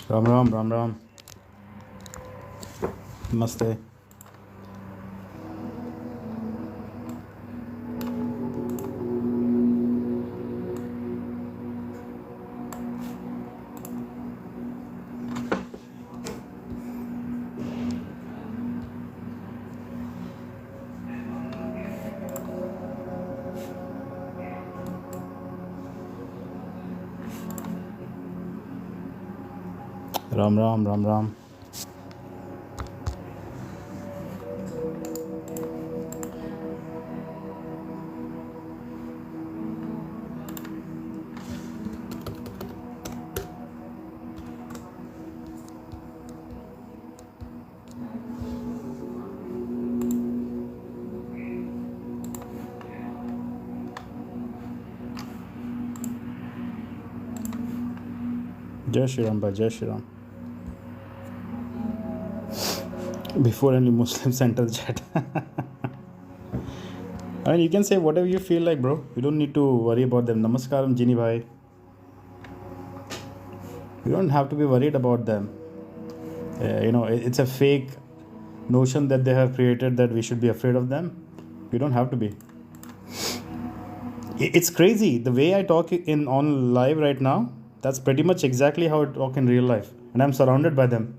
Ram Ram, Ram Ram. Namaste. Ram Ram, Ram Ram. Jai Shri Ram, bhai, Jai Shri Ram. Before any Muslims enter the chat. I mean, you can say whatever you feel like, bro. You don't need to worry about them. Namaskaram, Jini bhai. You don't have to be worried about them. It's a fake notion that they have created that we should be afraid of them. You don't have to be. It's crazy. The way I talk in on live right now, that's pretty much exactly how I talk in real life. And I'm surrounded by them.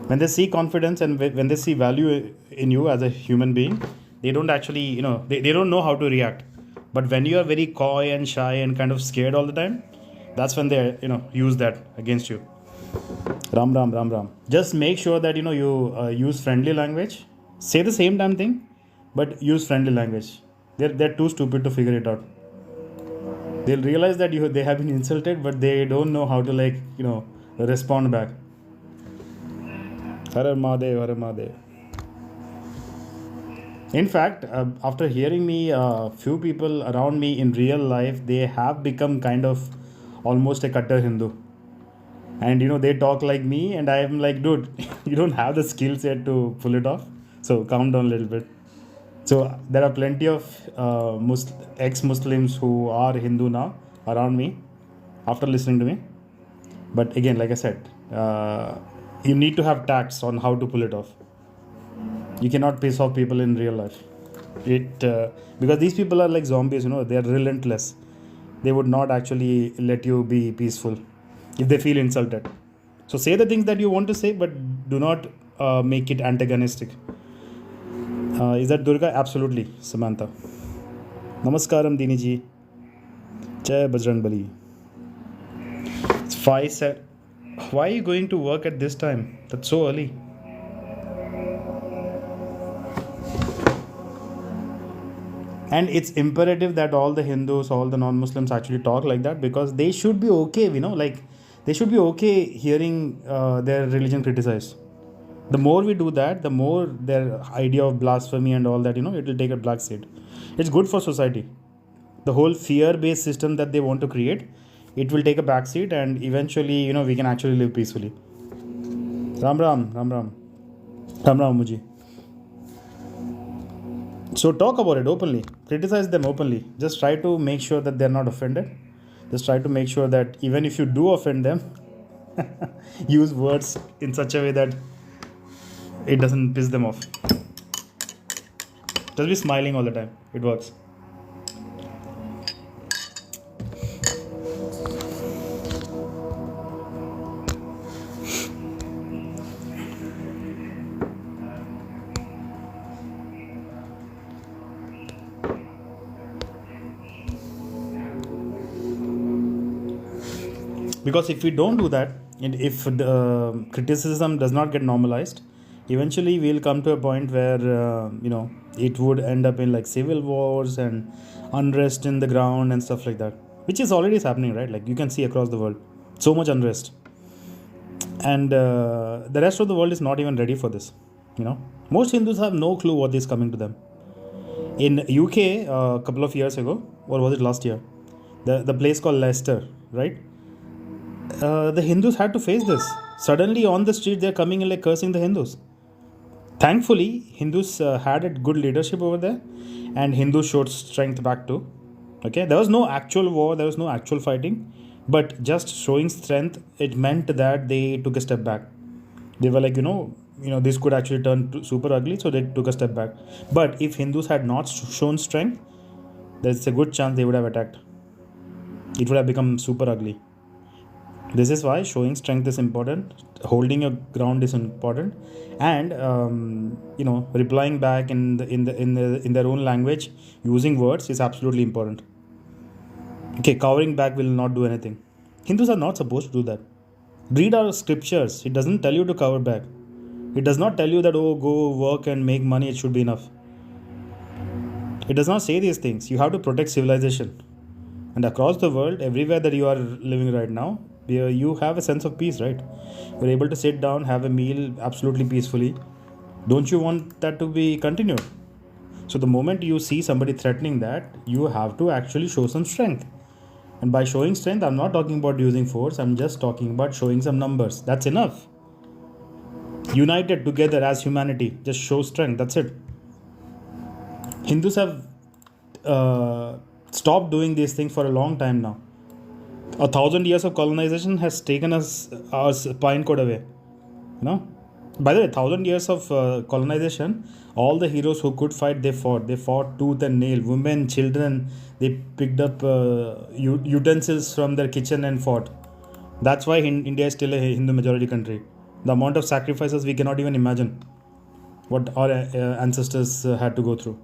When they see confidence and when they see value in you as a human being, they don't actually, they don't know how to react. But when you are very coy and shy and kind of scared all the time, that's when they, use that against you. Ram Ram, Ram Ram. Just make sure that, you use friendly language. Say the same damn thing, but use friendly language. They're too stupid to figure it out. They'll realize that they have been insulted, but they don't know how to respond back. Hare Mahadev, Hare Mahadev. In fact, after hearing me, few people around me in real life, they have become kind of almost a cutter Hindu. And they talk like me, and I am like, dude, you don't have the skill set to pull it off. So calm down a little bit. So there are plenty of ex-Muslims who are Hindu now around me after listening to me. But again, like I said, you need to have tacts on how to pull it off. You cannot piss off people in real life. Because these people are like zombies, they are relentless. They would not actually let you be peaceful if they feel insulted. So say the things that you want to say, but do not make it antagonistic. Is that Durga? Absolutely, Samantha. Namaskaram, Dini ji. Jai Bajrang Bali. It's 5 Why are you going to work at this time? That's so early. And it's imperative that all the Hindus, all the non-Muslims actually talk like that, because they should be okay, they should be okay hearing their religion criticized. The more we do that, the more their idea of blasphemy and all that, it will take a black seat. It's good for society. The whole fear-based system that they want to create, it will take a back seat, and eventually, we can actually live peacefully. Ram Ram, Ram Ram. Ram Ram Muji. So talk about it openly. Criticize them openly. Just try to make sure that they're not offended. Just try to make sure that even if you do offend them, use words in such a way that it doesn't piss them off. Just be smiling all the time. It works. Because if we don't do that, and if the criticism does not get normalized, eventually we'll come to a point where it would end up in like civil wars and unrest in the ground and stuff like that, which is already happening, right? Like you can see across the world, so much unrest, and the rest of the world is not even ready for this. Most Hindus have no clue what is coming to them. In UK, a couple of years ago, or was it last year, the place called Leicester, right? The Hindus had to face this. Suddenly on the street, they're coming and like cursing the Hindus. Thankfully, Hindus had a good leadership over there, and Hindus showed strength back too. Okay, there was no actual war, there was no actual fighting, But just showing strength, it meant that they took a step back. They were like, this could actually turn to super ugly, so they took a step back. But if Hindus had not shown strength, there's a good chance they would have attacked. It would have become super ugly. This is why showing strength is important, holding your ground is important, and replying back in their own language, using words is absolutely important. Okay, cowering back will not do anything. Hindus are not supposed to do that. Read our scriptures. It doesn't tell you to cover back. It does not tell you that, oh, go work and make money, it should be enough. It does not say these things. You have to protect civilization. And across the world, everywhere that you are living right now, you have a sense of peace, right? You're able to sit down, have a meal absolutely peacefully. Don't you want that to be continued? So the moment you see somebody threatening that, you have to actually show some strength. And by showing strength, I'm not talking about using force, I'm just talking about showing some numbers. That's enough. United together as humanity, just show strength, that's it. Hindus have stopped doing these things for a long time now. 1,000 years of colonization has taken our spine cord away. By the way, 1,000 years of colonization, all the heroes who could fight, they fought tooth and nail. Women, children, they picked up utensils from their kitchen and fought. That's why India is still a Hindu majority country. The amount of sacrifices, we cannot even imagine what our ancestors had to go through.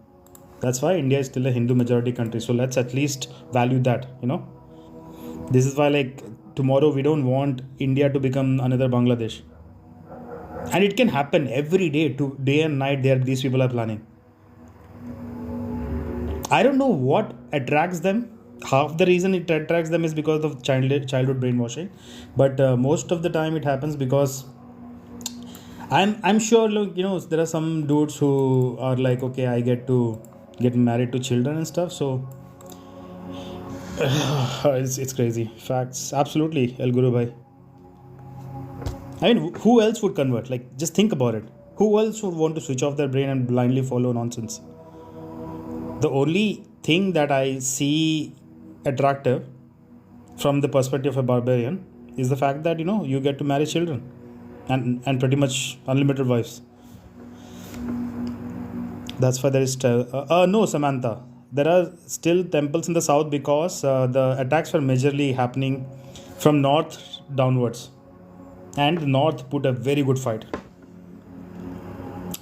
That's why India is still a Hindu majority country. So let's at least value that. This is why, tomorrow we don't want India to become another Bangladesh. And it can happen every day, day and night. These people are planning. I don't know what attracts them. Half the reason it attracts them is because of childhood brainwashing, but most of the time it happens because I'm sure. Look, there are some dudes who are like, okay, I get married to children and stuff. So it's crazy. Facts, absolutely, El Guru Bhai. I mean, who else would convert? Just think about it. Who else would want to switch off their brain and blindly follow nonsense? The only thing that I see attractive from the perspective of a barbarian is the fact that, you get to marry children and pretty much unlimited wives. That's why there is... no, Samantha. There are still temples in the south because the attacks were majorly happening from north downwards. And the north put a very good fight.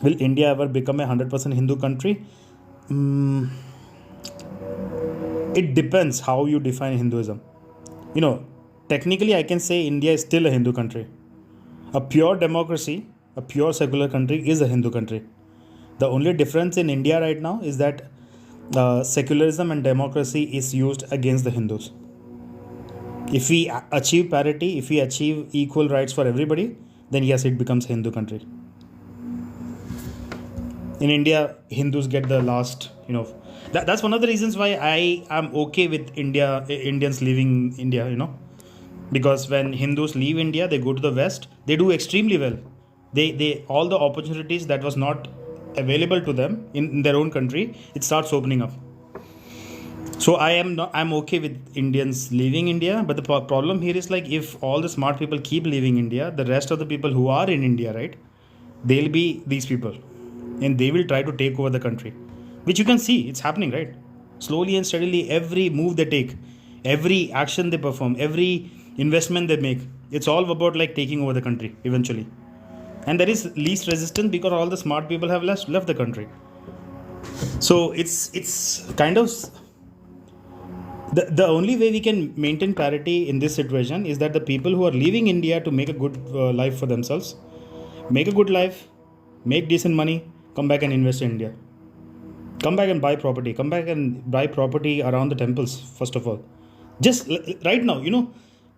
Will India ever become a 100% Hindu country? It depends how you define Hinduism. Technically I can say India is still a Hindu country. A pure democracy, a pure secular country is a Hindu country. The only difference in India right now is that secularism and democracy is used against the Hindus. If we achieve parity, if we achieve equal rights for everybody, then yes, it becomes a Hindu country. In India, Hindus get the last, that's one of the reasons why I am okay with Indians leaving India, because when Hindus leave India, they go to the West, they do extremely well. They all the opportunities that was not available to them in their own country, it starts opening up. So I'm okay with Indians leaving India, but the problem here is if all the smart people keep leaving India, the rest of the people who are in India, right, they'll be these people, and they will try to take over the country, which you can see it's happening, right? Slowly and steadily, every move they take, every action they perform, every investment they make, it's all about taking over the country eventually. And there is least resistance because all the smart people have left the country. So it's kind of... The only way we can maintain parity in this situation is that the people who are leaving India to make a good life for themselves, make a good life, make decent money, come back and invest in India. Come back and buy property. Come back and buy property around the temples, first of all. Just right now,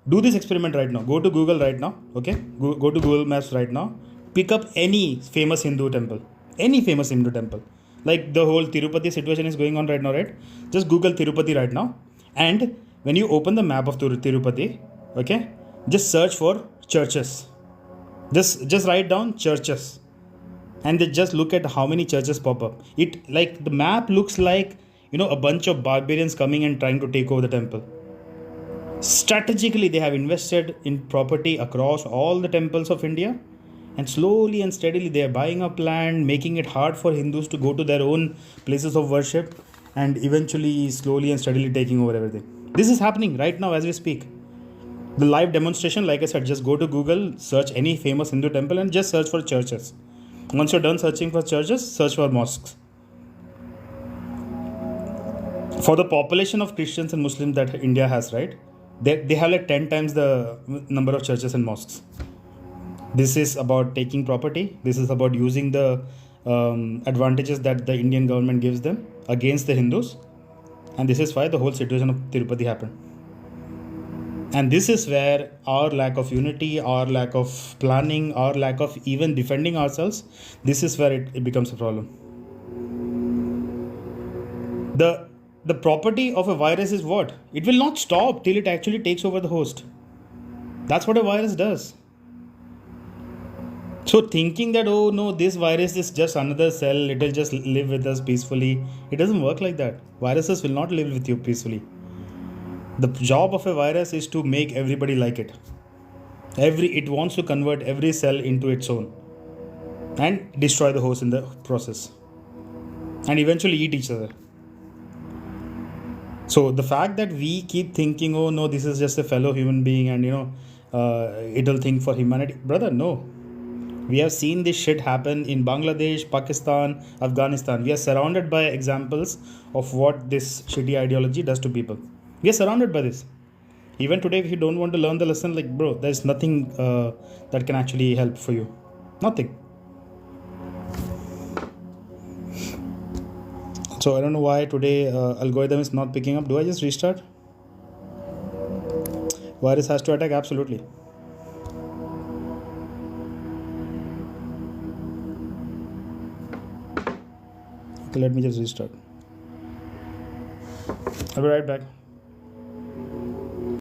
do this experiment right now. Go to Google right now, okay? Go to Google Maps right now. Pick up any famous Hindu temple. Any famous Hindu temple. Like the whole Tirupati situation is going on right now, right? Just Google Tirupati right now. And when you open the map of Tirupati, okay, just search for churches. Just write down churches. And just look at how many churches pop up. The map looks like, a bunch of barbarians coming and trying to take over the temple. Strategically, they have invested in property across all the temples of India, and slowly and steadily they are buying up land, making it hard for Hindus to go to their own places of worship, and eventually, slowly and steadily taking over everything. This is happening right now as we speak. The live demonstration, like I said, just go to Google, search any famous Hindu temple, and just search for churches. Once you're done searching for churches, search for mosques. For the population of Christians and Muslims that India has, right? They have like 10 times the number of churches and mosques. This is about taking property. This is about using the advantages that the Indian government gives them against the Hindus. And this is why the whole situation of Tirupati happened. And this is where our lack of unity, our lack of planning, our lack of even defending ourselves, this is where it becomes a problem. The property of a virus is what? It will not stop till it actually takes over the host. That's what a virus does. So thinking that, oh no, this virus is just another cell, it will just live with us peacefully. It doesn't work like that. Viruses will not live with you peacefully. The job of a virus is to make everybody like it. It wants to convert every cell into its own and destroy the host in the process. And eventually eat each other. So the fact that we keep thinking, oh no, this is just a fellow human being and it'll think for humanity. Brother, no. We have seen this shit happen in Bangladesh, Pakistan, Afghanistan. We are surrounded by examples of what this shitty ideology does to people. We are surrounded by this. Even today, if you don't want to learn the lesson, like bro, there's nothing that can actually help for you. Nothing. So I don't know why today algorithm is not picking up. Do I just restart? Virus has to attack? Absolutely. Okay, let me just restart. I'll be right back.